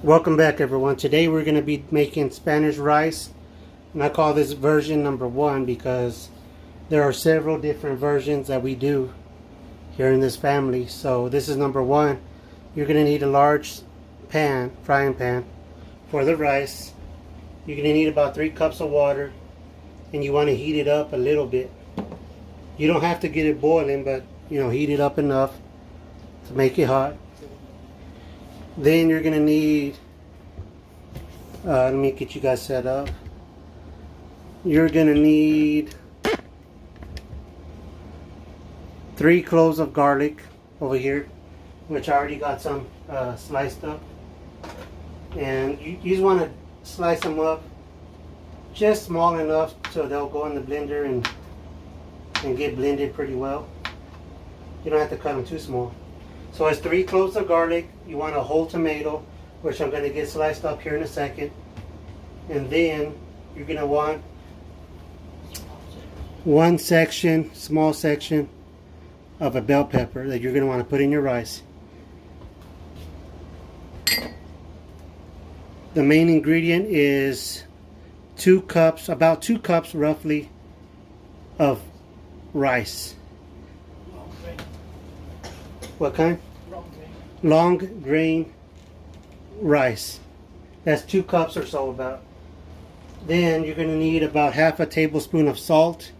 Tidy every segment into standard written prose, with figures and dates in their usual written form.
Welcome back, everyone. Today we're going to be making Spanish rice, and I call this version number 1 because there are several different versions that we do here in this family. So this is number 1. You're going to need a large frying pan for the rice. You're going to need about 3 cups of water, and you want to heat it up a little bit. You don't have to get it boiling, but heat it up enough to make it hot. Then you're going to need, let me get you guys set up. You're going to need 3 cloves of garlic over here, which I already got some sliced up. And you just want to slice them up just small enough so they'll go in the blender and get blended pretty well. You don't have to cut them too small. So it's 3 cloves of garlic. You want a whole tomato, which I'm going to get sliced up here in a second. And then you're going to want one small section of a bell pepper that you're going to want to put in your rice. The main ingredient is 2 cups, about 2 cups roughly, of rice. What kind? Long grain rice. That's 2 cups or so about. Then you're going to need about half a tablespoon of salt.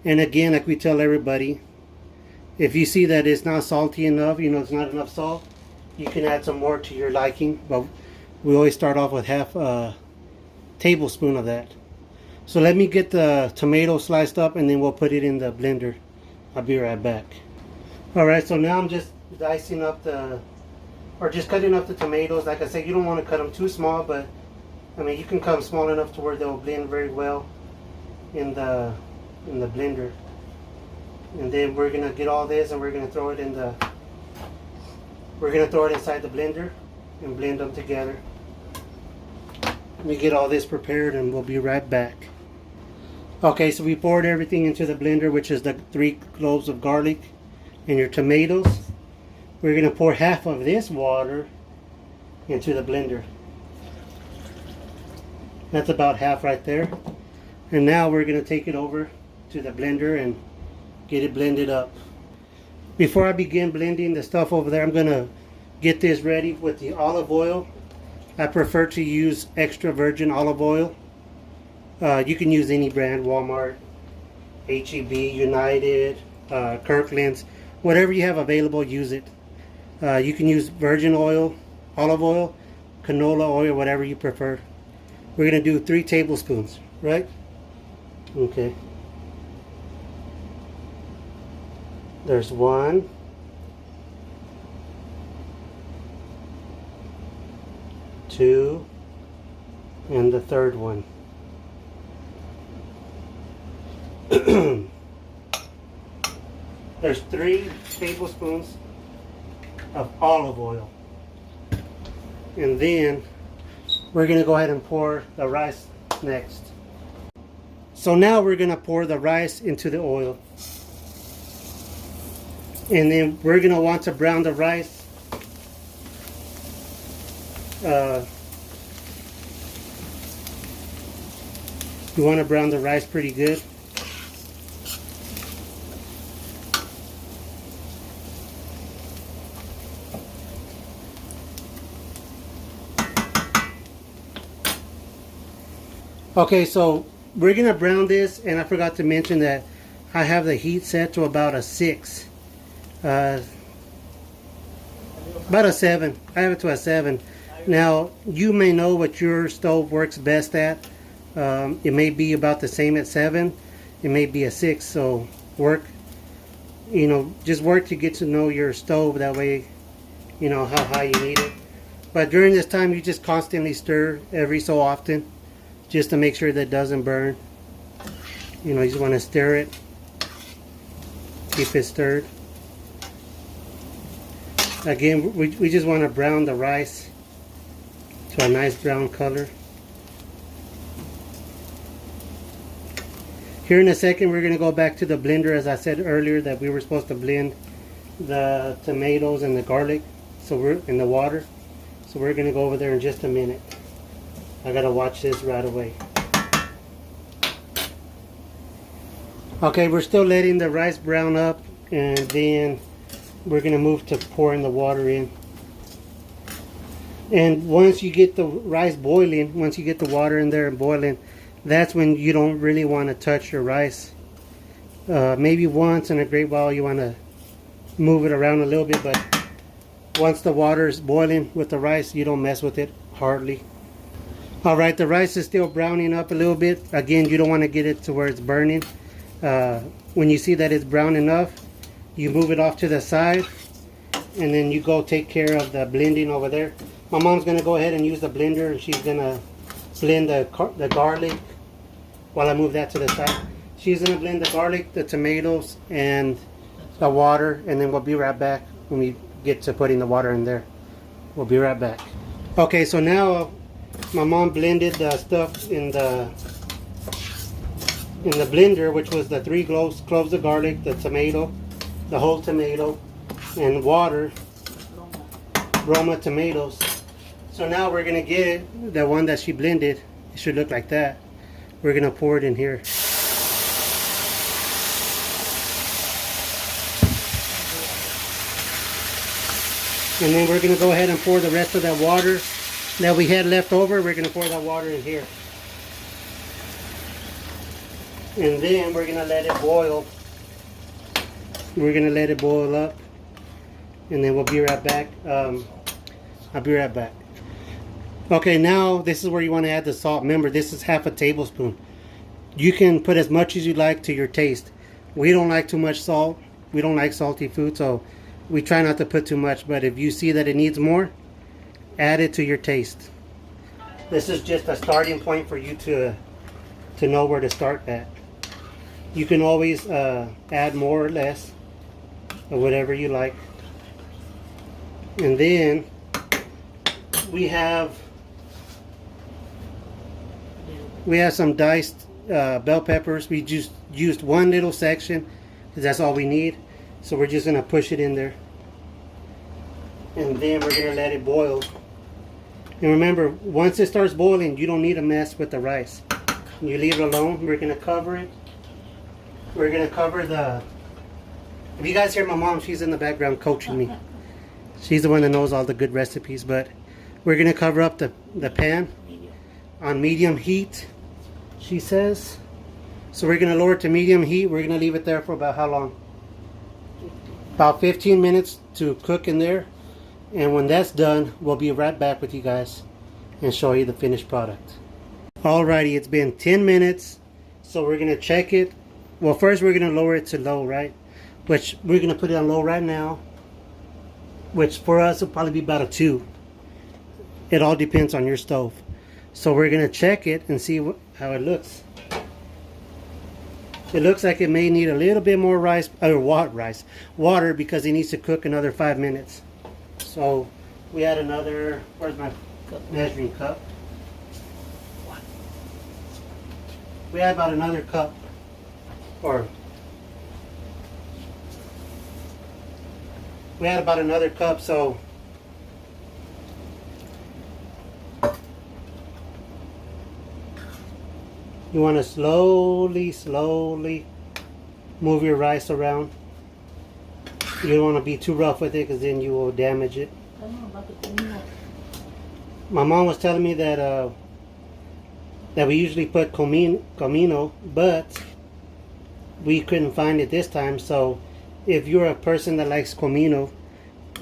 And again, like we tell everybody, if you see that it's not salty enough, it's not enough salt, you can add some more to your liking. But we always start off with half a tablespoon of that. So let me get the tomato sliced up and then we'll put it in the blender. I'll be right back. Alright, so now I'm just dicing up just cutting up the tomatoes. Like I said, you don't want to cut them too small, but you can cut them small enough to where they'll blend very well in the blender. And then we're gonna get all this and we're gonna throw it inside the blender and blend them together. Let me get all this prepared and we'll be right back. Okay, so we poured everything into the blender, which is the 3 cloves of garlic and your tomatoes. We're going to pour half of this water into the blender. That's about half right there. And now we're going to take it over to the blender and get it blended up. Before I begin blending the stuff over there, I'm going to get this ready with the olive oil. I prefer to use extra virgin olive oil. You can use any brand, Walmart, H-E-B, United, Kirkland's. Whatever you have available, use it. You can use virgin oil, olive oil, canola oil, whatever you prefer. We're going to do 3 tablespoons, right? Okay. There's 1. 2. And the 3rd one. There's 3 tablespoons of olive oil. And then we're going to go ahead and pour the rice next. So now we're going to pour the rice into the oil. And then we're going to want to brown the rice. You want to brown the rice pretty good. Okay, so we're going to brown this, and I forgot to mention that I have the heat set to about a 6. About a 7. I have it to a 7. Now, you may know what your stove works best at. It may be about the same at 7. It may be a 6. So just work to get to know your stove. That way, how high you need it. But during this time, you just constantly stir every so often, just to make sure that it doesn't burn. You just want to stir it. Keep it stirred. Again, we just want to brown the rice to a nice brown color. Here in a second, we're going to go back to the blender, as I said earlier, that we were supposed to blend the tomatoes and the garlic, so we're in the water. So we're going to go over there in just a minute. I got to watch this right away. Okay, we're still letting the rice brown up, and then we're going to move to pouring the water in. And once you get the rice boiling, once you get the water in there and boiling, that's when you don't really want to touch your rice. Maybe once in a great while you want to move it around a little bit, but once the water is boiling with the rice, you don't mess with it hardly. Alright, the rice is still browning up a little bit. Again, you don't want to get it to where it's burning. When you see that it's brown enough, you move it off to the side, and then you go take care of the blending over there. My mom's going to go ahead and use the blender, and she's going to blend the garlic while I move that to the side. She's going to blend the garlic, the tomatoes, and the water, and then we'll be right back when we get to putting the water in there. We'll be right back. Okay, so now my mom blended the stuff in the blender, which was the 3 cloves of garlic, the tomato, the whole tomato, and water, Roma tomatoes. So now we're going to get the one that she blended. It should look like that. We're going to pour it in here. And then we're going to go ahead and pour the rest of that water that we had left over. We're going to pour that water in here. And then we're going to let it boil. We're going to let it boil up. And then we'll be right back. I'll be right back. Okay, now this is where you want to add the salt. Remember, this is half a tablespoon. You can put as much as you like to your taste. We don't like too much salt. We don't like salty food, so we try not to put too much. But if you see that it needs more, add it to your taste. This is just a starting point for you to know where to start at. You can always add more or less, or whatever you like. And then we have some diced bell peppers. We just used one little section because that's all we need. So we're just going to push it in there. And then we're going to let it boil. And remember, once it starts boiling, you don't need to mess with the rice. You leave it alone. We're going to cover it. We're going to cover the... If you guys hear my mom, she's in the background coaching me. She's the one that knows all the good recipes. But we're going to cover up the pan on medium heat, she says. So we're going to lower it to medium heat. We're going to leave it there for about how long? About 15 minutes to cook in there. And when that's done, we'll be right back with you guys and show you the finished product. Alrighty, it's been 10 minutes. So we're going to check it. Well, first we're going to lower it to low, right? Which we're going to put it on low right now. Which for us will probably be about a 2. It all depends on your stove. So we're going to check it and see how it looks. It looks like it may need a little bit more water because it needs to cook another 5 minutes. So we add another, where's my measuring cup? We add about another cup, or we add about another cup. So you want to slowly move your rice around. You don't want to be too rough with it because then you will damage it. My mom was telling me that that we usually put comino, but we couldn't find it this time. So if you're a person that likes comino,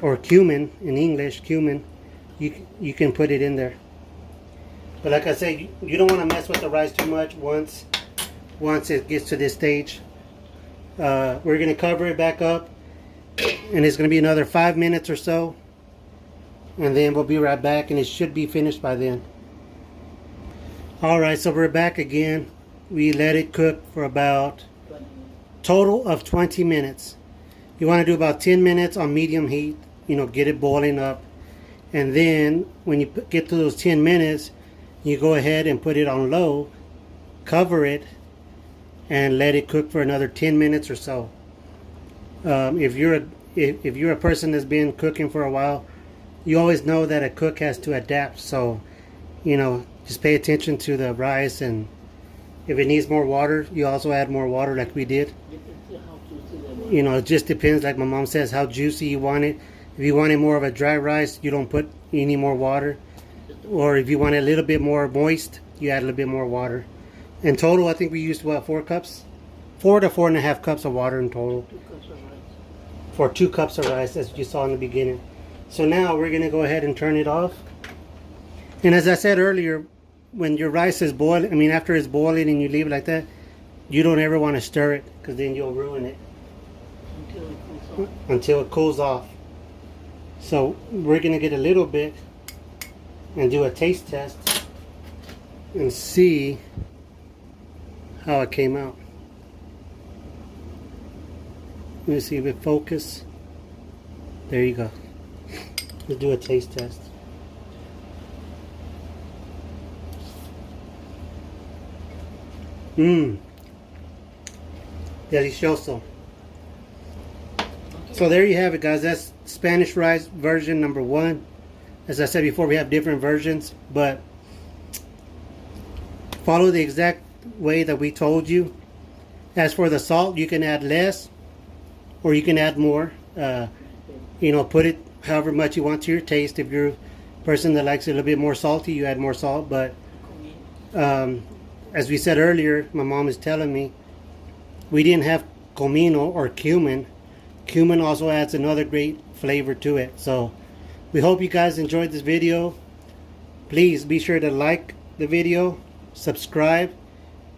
or cumin in English, cumin, you can put it in there. But like I said, you don't want to mess with the rice too much once it gets to this stage. We're going to cover it back up, and it's going to be another 5 minutes or so, and then we'll be right back, and it should be finished by then. Alright, so we're back again. We let it cook for about total of 20 minutes. You want to do about 10 minutes on medium heat, get it boiling up, and then when you get to those 10 minutes, you go ahead and put it on low, cover it, and let it cook for another 10 minutes or so. If you're a person that's been cooking for a while, you always know that a cook has to adapt. So, you know, just pay attention to the rice, and if it needs more water, you also add more water like we did. You know, it just depends, like my mom says, how juicy you want it. If you want it more of a dry rice, you don't put any more water. Or if you want it a little bit more moist, you add a little bit more water. In total, I think we used, what, 4 cups? 4 to 4.5 cups of water in total. 2 cups of rice. For 2 cups of rice, as you saw in the beginning. So now we're going to go ahead and turn it off. And as I said earlier, when your rice is boiling, I mean after it's boiling and you leave it like that, you don't ever want to stir it, because then you'll ruin it. Until it cools off. So we're going to get a little bit and do a taste test and see how it came out. Let me see if it focus. There you go. Let's do a taste test. Delicioso. So there you have it, guys. That's Spanish rice version number 1. As I said before, we have different versions, but follow the exact way that we told you. As for the salt, you can add less or you can add more. You know, put it however much you want to your taste. If you're a person that likes it a little bit more salty, you add more salt. But as we said earlier, my mom is telling me, we didn't have comino or cumin. Cumin also adds another great flavor to it. So we hope you guys enjoyed this video. Please be sure to like the video, subscribe,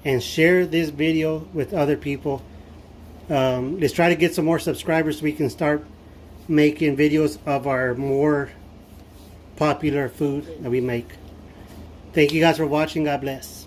and share this video with other people. Let's try to get some more subscribers so we can start making videos of our more popular food that we make. Thank you guys for watching. God bless.